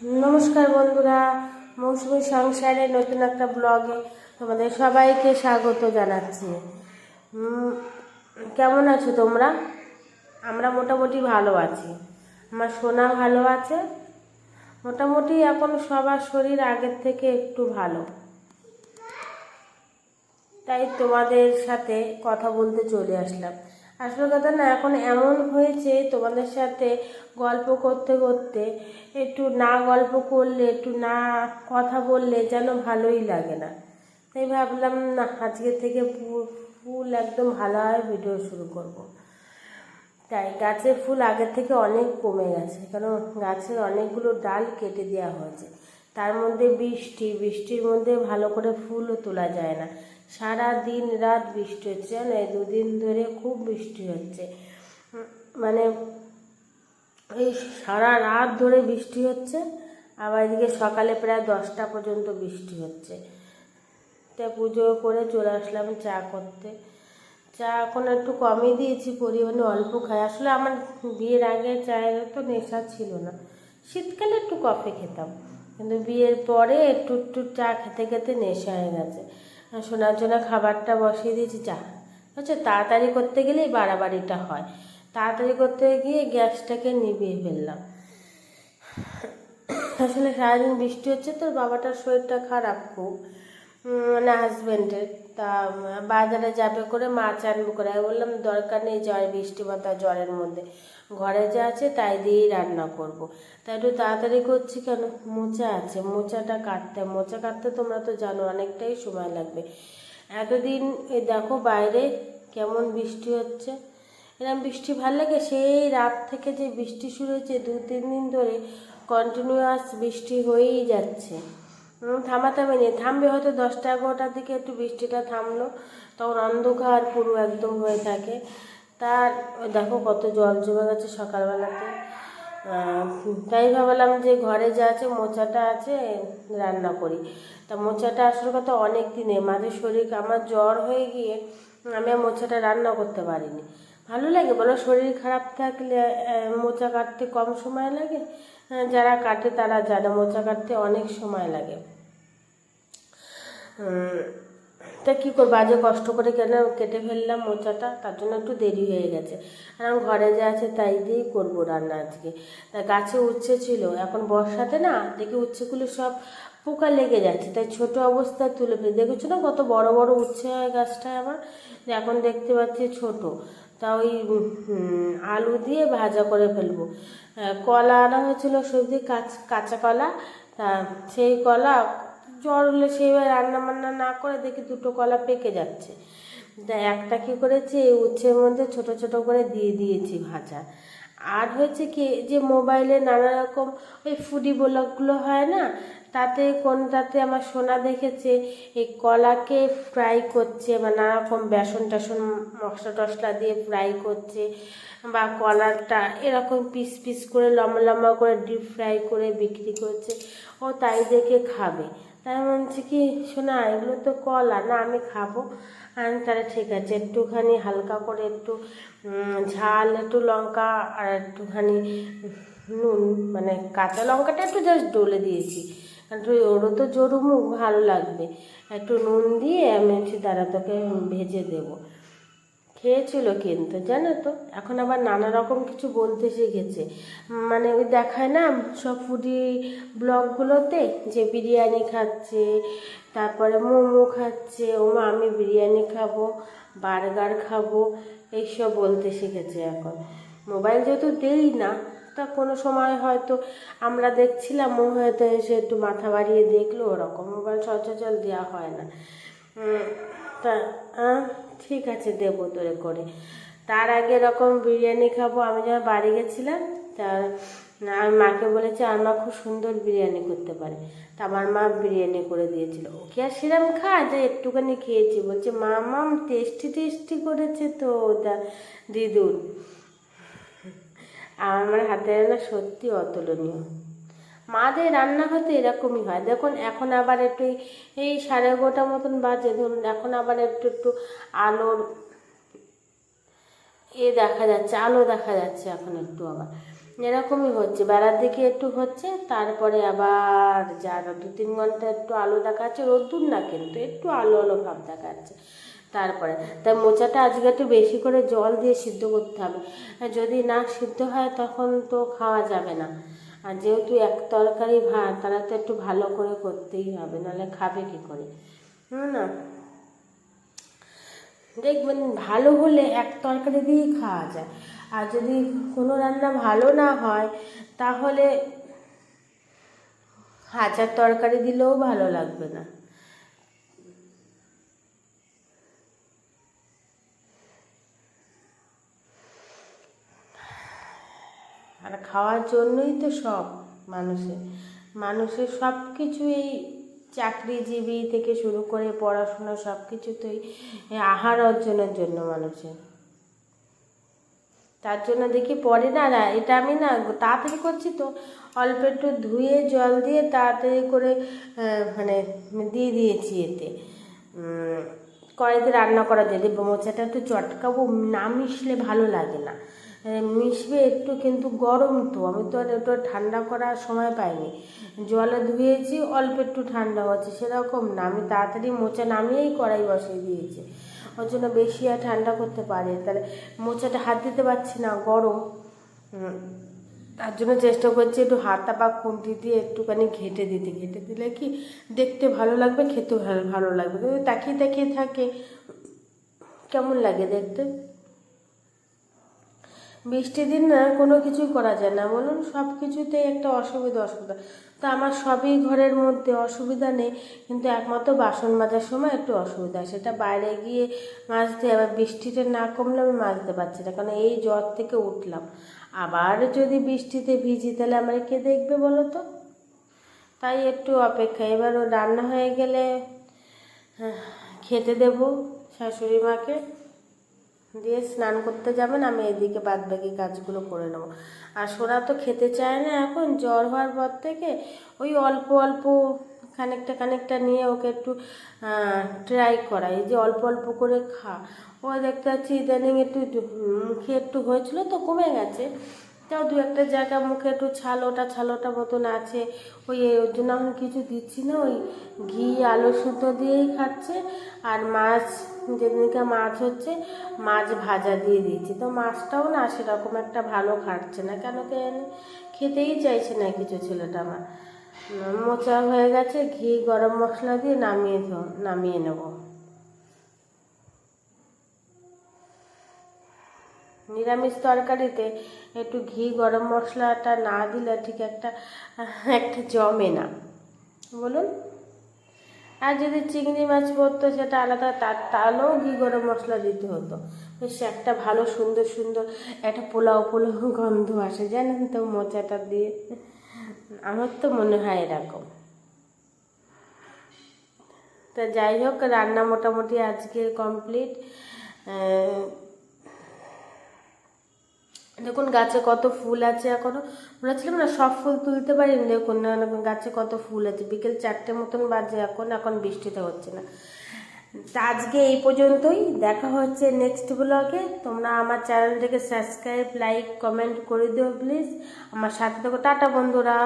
নমস্কার বন্ধুরা, মৌসুমী সংসারে নতুন একটা ব্লগে তোমাদের সবাইকে স্বাগত জানাচ্ছি। কেমন আছো তোমরা? আমরা মোটামুটি ভালো আছি। আমার সোনা ভালো আছে। মোটামুটি এখন সবার শরীর আগের থেকে একটু ভালো, তাই তোমাদের সাথে কথা বলতে চলে আসলাম। আসল কথা না, এখন এমন হয়েছে তোমাদের সাথে গল্প করতে করতে একটু না গল্প করলে, একটু না কথা বললে যেন ভালোই লাগে না। তাই ভাবলাম না, আজকে থেকে ফুল একদম ভালোভাবে ভিডিও শুরু করব। তাই গাছের ফুল আগের থেকে অনেক কমে গেছে, কারণ গাছের অনেকগুলো ডাল কেটে দেওয়া হয়েছে। তার মধ্যে বৃষ্টির মধ্যে ভালো করে ফুলও তোলা যায় না। সারা দিন রাত বৃষ্টি হচ্ছে, জানো, এই দুদিন ধরে খুব বৃষ্টি হচ্ছে। মানে এই সারা রাত ধরে বৃষ্টি হচ্ছে, আবার এদিকে সকালে প্রায় 10টা পর্যন্ত বৃষ্টি হচ্ছে। তাই পুজো করে চলে আসলাম চা করতে। চা এখন একটু কমই দিয়েছি, পরিমাণে অল্প খাই। আসলে আমার বিয়ের আগে চায়ের তো নেশা ছিল না। শীতকালে একটু কফি খেতাম, কিন্তু বিয়ের পরে একটু একটু চা খেতে খেতে নেশা হয়ে গেছে। শোনার জন্য খাবারটা বসিয়ে দিয়েছি। চা হচ্ছে তাড়াতাড়ি করতে গেলেই বাড়াবাড়িটা হয়। তাড়াতাড়ি করতে গিয়ে গ্যাসটাকে নিভিয়ে ফেললাম। আসলে সারাদিন বৃষ্টি হচ্ছে, তোর বাবাটার শরীরটা খারাপ খুব, মানে হাজব্যান্ডের। তা বাজারে যাবে করে মাছ আনবো করে, আমি বললাম দরকার নেই, বৃষ্টি বাতা জ্বরের মধ্যে ঘরে যা আছে তাই দিয়েই রান্না করব। তাই একটু তাড়াতাড়ি করছি, কেন মোচা আছে, মোচা কাটতে তোমরা তো জানো অনেকটাই সময় লাগবে। এতদিন এই দেখো বাইরে কেমন বৃষ্টি হচ্ছে। এরকম বৃষ্টি ভালো লাগে? সেই রাত থেকে যে বৃষ্টি শুরু হয়েছে, 2-3 দিন ধরে কন্টিনিউয়াস বৃষ্টি হয়েই যাচ্ছে। থামাথামি নেই। থামবে হয়তো 10টা-11টার দিকে একটু বৃষ্টিটা থামলো, তখন অন্ধকার পুরো একদম হয়ে থাকে। তার দেখো কত জল জমে গেছে সকালবেলাতে। তাই ভাবলাম যে ঘরে যা আছে, মোচাটা আছে, রান্না করি। তা মোচাটা আসলে কথা অনেক দিনে মাঝে শরীর আমার জ্বর হয়ে গিয়ে আমি আর মোচাটা রান্না করতে পারিনি। ভালো লাগে বলো? শরীর খারাপ থাকলে মোচা কাটতে কম সময় লাগে? যারা কাটে তারা জানে মোচা কাটতে অনেক সময় লাগে। তা কী করবো, আজও কষ্ট করে কেটে ফেললাম মোচাটা, তার জন্য একটু দেরি হয়ে গেছে। আর ঘরে যা আছে তাই দিয়েই করবো রান্না আজকে। তা গাছে উচ্ছে ছিল, এখন বর্ষাতে না দেখি উচ্ছেগুলো সব পোকা লেগে যাচ্ছে, তাই ছোট অবস্থায় তুলে ফেলে। দেখেছো না কত বড় বড় উচ্ছে হয় গাছটায় আমার? এখন দেখতে পাচ্ছি ছোট। তা ওই আলু দিয়ে ভাজা করে ফেলবো। কলা আনা হয়েছিল সবজি, কাঁচা কলা। তা সেই কলা জ্বর হলে সেইভাবে রান্না বান্না না করে দেখি 2টো কলা পেকে যাচ্ছে। একটা কী করেছি, উচ্ছের মধ্যে ছোট ছোট করে দিয়ে দিয়েছি ভাজা। আর হয়েছে কি, যে মোবাইলে নানা রকম ওই ফুডি ব্লগগুলো হয় না, কোনটাতে আমার সোনা দেখেছে এই কলাকে ফ্রাই করছে, বা নানা রকম বেসন টেসন মশলা টশলা দিয়ে ফ্রাই করছে, বা কলারটা এরকম পিস পিস করে লম্বা লম্বা করে ডিপ ফ্রাই করে বিক্রি করছে। ও তাই দেখে খাবে। তাই বলছি কি, শোনা এগুলো তো কলা না, আমি খাবো। তাহলে ঠিক আছে, একটুখানি হালকা করে একটু ঝাল, একটু লঙ্কা আর একটুখানি নুন, মানে কাঁচা লঙ্কাটা একটু জাস্ট ডলে দিয়েছি, কারণ ওরও তো জোরু মুখ, ভালো লাগবে। একটু নুন দিয়ে আমি দাঁড়া তোকে ভেজে দেবো। খেয়েছিল কিন্তু, জানো তো এখন আবার নানা রকম কিছু বলতে শিখেছে। মানে ওই দেখায় না সব ফুডি ব্লগগুলোতে, যে বিরিয়ানি খাচ্ছে, তারপরে মোমো খাচ্ছে, ওমা আমি বিরিয়ানি খাবো, বার্গার খাবো, এইসব বলতে শিখেছে এখন। মোবাইল যেহেতু দেই না, তা কোনো সময় হয়তো আমরা দেখছিলাম, ও হয়তো এসে একটু মাথা বাড়িয়ে দেখলো, ওরকম মোবাইল সচরাচর দেওয়া হয় না। তা ঠিক আছে, দেবো তোরে করে। তার আগে এরকম বিরিয়ানি খাবো। আমি যখন বাড়ি গেছিলাম, তার আমি মাকে বলেছি আমার মা খুব সুন্দর বিরিয়ানি করতে পারে। তা আমার মা বিরিয়ানি করে দিয়েছিল। ওকে আর সেরকম খায় যে একটুখানি খেয়েছি, বলছে মাম টেস্টি টেস্টি করেছে তো দিদুন। আমার হাতের রান্না সত্যি অতুলনীয়। মাদের রান্না হয়তো এরকমই হয়। দেখুন এখন আবার একটু এই 11:30 মতন বাজে, ধরুন এখন আবার একটু একটু আলোর দেখা যাচ্ছে, আলো দেখা যাচ্ছে এখন একটু আবার। এরকমই হচ্ছে, বেলার দিকে একটু হচ্ছে, তারপরে আবার যা 2-3 ঘন্টা একটু আলো দেখাচ্ছে, রোদ্দুর না কিন্তু একটু আলো আলো ভাব দেখাচ্ছে। তারপরে তাই মোচাটা আজকে একটু বেশি করে জল দিয়ে সিদ্ধ করতে হবে, আর যদি না সিদ্ধ হয় তখন তো খাওয়া যাবে না। আর যেহেতু এক তরকারি ভাত, তারা তো একটু ভালো করে করতেই হবে, নাহলে খাবে কী করে? না, দেখবেন ভালো হলে এক তরকারি দিয়েই খাওয়া যায়, আর যদি কোনো রান্না ভালো না হয় তাহলে 1000 তরকারি দিলেও ভালো লাগবে না। আর খাওয়ার জন্যই তো সব মানুষের মানুষের সব কিছু, এই চাকরিজীবী থেকে শুরু করে পড়াশোনা সব কিছুতেই আহার অর্জনের জন্য মানুষের। তার জন্য দেখি পরে না, এটা আমি না তাড়াতাড়ি করছি তো, অল্প একটু ধুয়ে জল দিয়ে তাড়াতাড়ি করে মানে দিয়ে দিয়েছি এতে, কড়াইতে রান্না করা যায়। মোচাটা একটু চটকাবো, না মিশলে ভালো লাগে না, মিশবে একটু, কিন্তু গরম তো, আমি তো আর একটু ঠান্ডা করার সময় পাইনি। জলে ধুয়েছি, অল্প একটু ঠান্ডা হচ্ছে সেরকম না, আমি তাড়াতাড়ি মোচা নামিয়েই কড়াই বসিয়ে দিয়েছি, ওর জন্য বেশি আর ঠান্ডা করতে পারি, তাহলে মোচাটা হাত দিতে পারছি না, গরম। তার জন্য চেষ্টা করছি একটু হাতা বা খুন্তি দিয়ে একটুখানি ঘেঁটে দিলে কি দেখতে ভালো লাগবে, খেতেও ভালো লাগবে, কিন্তু তাকিয়ে তাকিয়ে থাকে কেমন লাগে দেখতে। বৃষ্টির দিন না কোনো কিছুই করা যায় না বলুন, সব কিছুতেই একটা অসুবিধা। তো আমার সবই ঘরের মধ্যে, অসুবিধা নেই, কিন্তু একমাত্র বাসন মাজার সময় একটু অসুবিধা, সেটা বাইরে গিয়ে মাজতে, আবার বৃষ্টিতে না কমলে আমি মাজতে পারছি না, কারণ এই জ্বর থেকে উঠলাম, আবার যদি বৃষ্টিতে ভিজি তাহলে আমার কে দেখবে বলো তো? তাই একটু অপেক্ষা, এবার ও রান্না হয়ে গেলে খেতে দেবো শাশুড়ি মাকে, দিয়ে স্নান করতে যাবেন, আমি এদিকে বাদ বাকি কাজগুলো করে নেবো। আর সোনা তো খেতে চায় না এখন, জ্বর হওয়ার পর থেকে ওই অল্প অল্প খানিকটা নিয়ে ওকে একটু ট্রাই করাই, যে অল্প অল্প করে খা। ও দেখতে পাচ্ছি ইদানিং একটু মুখে একটু হয়েছিল তো কমে গেছে, তাও 2-1 জায়গা মুখে একটু ছালোটা মতন আছে, ওর জন্য এখন কিছু দিচ্ছি না, ওই ঘি আলু সুতো দিয়েই খাচ্ছে। আর মাছ, যেদিনকে মাছ হচ্ছে মাছ ভাজা দিয়ে দিচ্ছি, তো মাছটাও না সেরকম একটা ভালো খাচ্ছে না, কেন খেতেই চাইছে না কিছু ছেলেটা আমার। মোচা হয়ে গেছে, ঘি গরম মশলা দিয়ে নামিয়ে নেব। নিরামিষ তরকারিতে একটু ঘি গরম মশলাটা না দিলে ঠিক একটা জমে না বলুন। আর যদি চিংড়ি মাছ পড়তো সেটা আলাদা, তাহলেও ঘি গরম মশলা দিতে হতো, বেশ একটা ভালো সুন্দর একটা পোলাও গন্ধ আসে, জানেন তো মোচাটা দিয়ে, আমার তো মনে হয় এরকম। তা যাই হোক, রান্না মোটামুটি আজকে কমপ্লিট। দেখুন গাছে কত ফুল আছে, এখনো বলেছিলাম না সব ফুল তুলতে পারিনি, দেখুন না গাছে কত ফুল আছে, বিকেল 4টে মতন বাজে এখন বৃষ্টিতে হচ্ছে না। তা আজকে এই পর্যন্তই, দেখা হচ্ছে নেক্সট ব্লগে। তোমরা আমার চ্যানেলটাকে সাবস্ক্রাইব, লাইক, কমেন্ট করে দিও প্লিজ, আমার সাথে থাকো। টাটা বন্ধুরা।